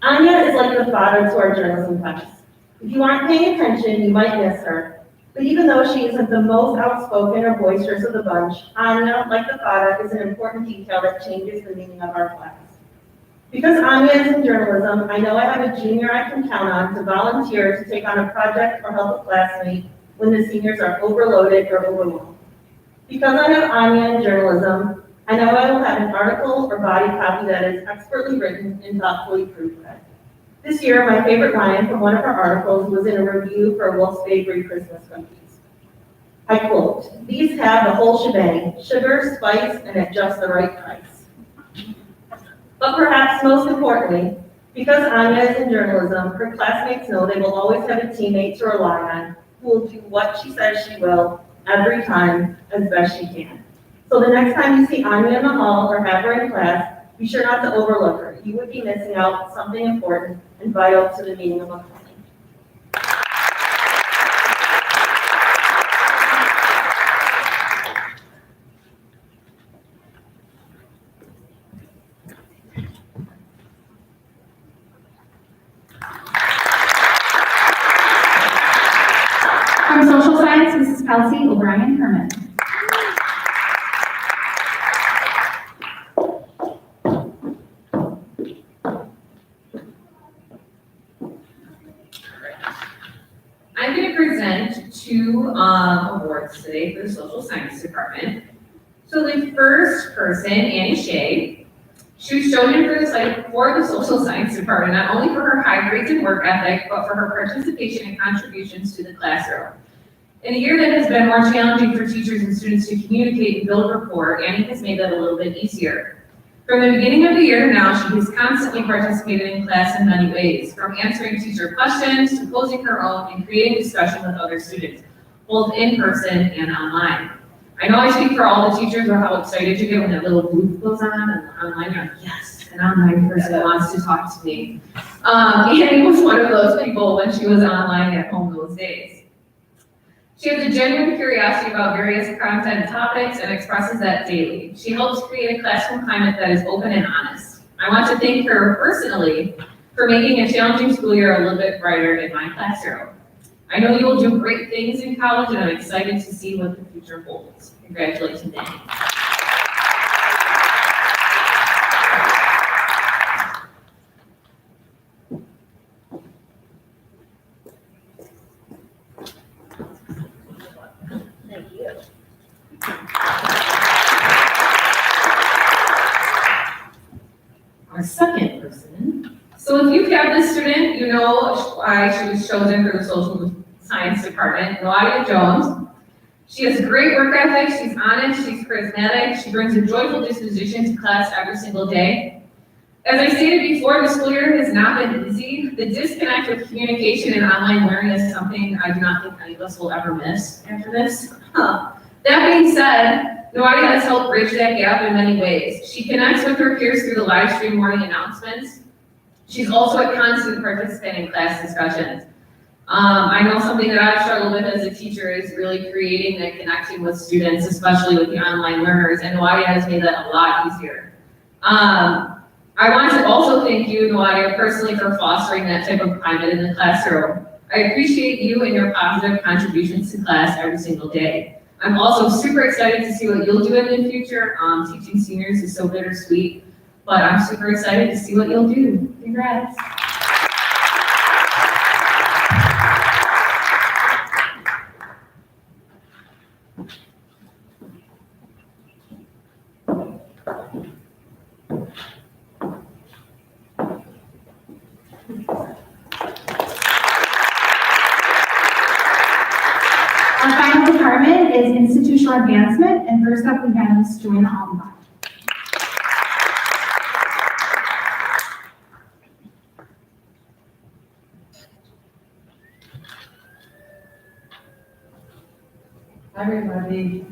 Anya is like the fada to our journalism class. If you aren't paying attention, you might miss her. But even though she isn't the most outspoken or boisterous of the bunch, Anya, like the fada, is an important detail that changes the meaning of our class. Because Anya is in journalism, I know I have a junior I can count on to volunteer to take on a project or help a classmate when the seniors are overloaded or overwhelmed. Because I have Anya in journalism, I know I will have an article or body copy that is expertly written and thoughtfully proofread. This year, my favorite line from one of our articles was in a review for Wolf's Bakery Christmas cookies. I quote, "These have the whole shebang, sugar, spice, and at just the right price." But perhaps most importantly, because Anya is in journalism, her classmates know they will always have a teammate to rely on who will do what she says she will every time as best she can. So the next time you see Anya in the hall or have her in class, be sure not to overlook her. You would be missing out something important and vital to the meaning of a plan. From social science, Mrs. Kelsey O'Brien Herman. I'm going to present two awards today for the social science department. So the first person, Annie Shea, she was chosen for the social science department, not only for her high grades and work ethic, but for her participation and contributions to the classroom. In a year that has been more challenging for teachers and students to communicate and build rapport, Annie has made that a little bit easier. From the beginning of the year to now, she has constantly participated in class in many ways, from answering teacher questions to posing her own and creating discussion with other students, both in person and online. I know I speak for all the teachers or how excited you get when that little booth goes on and online, you're like, yes, an online person wants to talk to me. Annie was one of those people when she was online at home those days. She has a genuine curiosity about various content topics and expresses that daily. She helps create a classroom climate that is open and honest. I want to thank her personally for making a challenging school year a little bit brighter in my classroom. I know you will do great things in college, and I'm excited to see what the future holds. Congratulations, Annie. Our second person. So if you have this student, you know why she was chosen for the social science department, Nadia Jones. She has great work ethic, she's honest, she's charismatic, she brings a joyful disposition to class every single day. As I stated before, the school year has has not been easy. The disconnect with communication and online learning is something I do not think any of us will ever miss after this. That being said, Noadia has helped bridge that gap in many ways. She connects with her peers through the live stream morning announcements. She's also a constant participant in class discussions. I know something that I've struggled with as a teacher is really creating that connection with students, especially with the online learners, and Noadia has made that a lot easier. I want to also thank you, Noadia, personally for fostering that type of climate in the classroom. I appreciate you and your positive contributions to class every single day. I'm also super excited to see what you'll do in the future. Teaching seniors is so bittersweet, but I'm super excited to see what you'll do. Congrats. Our final department is institutional advancement, and first up we have Ms. Joanna Allenbach. Hi, everybody.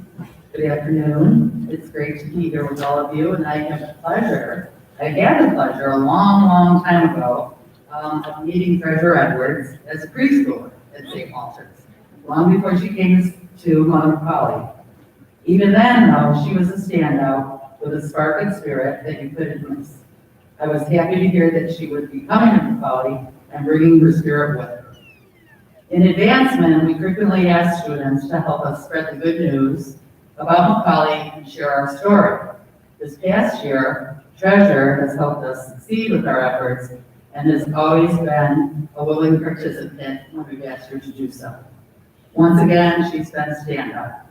Good afternoon. It's great to be here with all of you, and I had the pleasure a long time ago of meeting Treasurer Edwards as a preschooler at St. Walter's, long before she came to Macaulay. Even then, though, she was a standout with a spark of spirit that you couldn't miss. I was happy to hear that she would be coming to Macaulay and bringing her spirit with her. In advancement, we frequently ask students to help us spread the good news about Macaulay and share our story. This past year, Treasure has helped us succeed with our efforts and has always been a willing participant when we've asked her to do so. Once again, she's been a standout.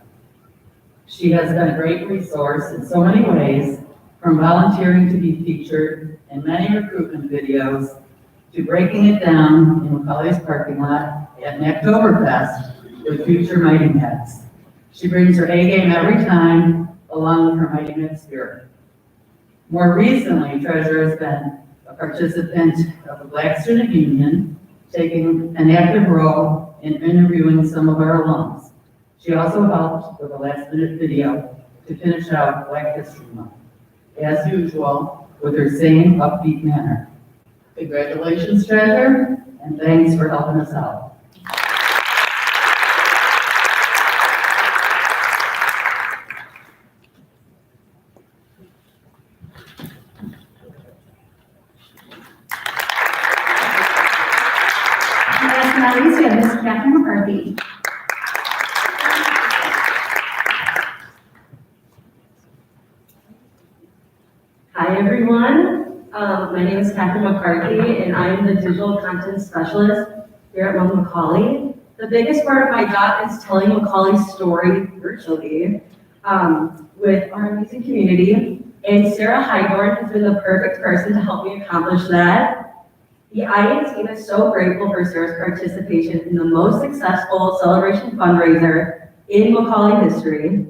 She has been a great resource in so many ways, from volunteering to be featured in many recruitment videos to breaking it down in Macaulay's parking lot at an Oktoberfest with future Mighty Heads. She brings her A game every time, along with her Mighty Head spirit. More recently, Treasure has been a participant of the Black Student Union, taking an active role in interviewing some of our alums. She also helped with a last-minute video to finish out Black History Month, as usual, with her same upbeat manner. Congratulations, Treasure, and thanks for helping us out. Last but not least, we have Ms. Catherine McCarthy. Hi, everyone. My name is Catherine McCarthy, and I'm the digital content specialist here at Macaulay. The biggest part of my job is telling Macaulay's story virtually with our amazing community, and Sarah Highborn has been the perfect person to help me accomplish that. The IAN team is so grateful for Sarah's participation in the most successful celebration fundraiser in Macaulay history.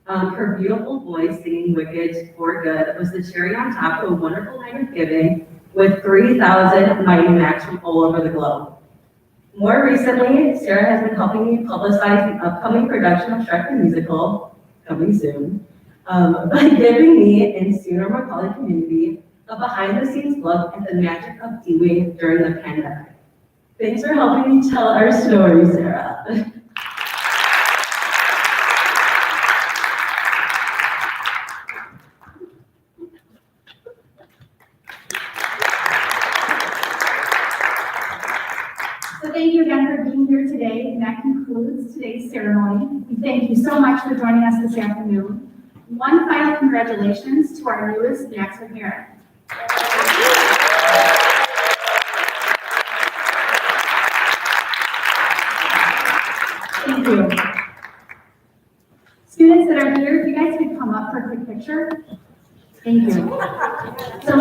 Her beautiful voice singing Wicked for Good was the cherry on top of a wonderful night of giving with 3,000 Mighty Macs from all over the globe. More recently, Sarah has been helping me publicize the upcoming production of Shrek the Musical, coming soon, by giving me and sooner Macaulay community a behind-the-scenes look at the magic of doing during the pandemic. Thanks for helping me tell our story, Sarah. So thank you again for being here today, and that concludes today's ceremony. We thank you so much for joining us this afternoon. One final congratulations to our newest Maxwell parent. Thank you. Students that are here, if you guys could come up for a quick picture. Thank you. So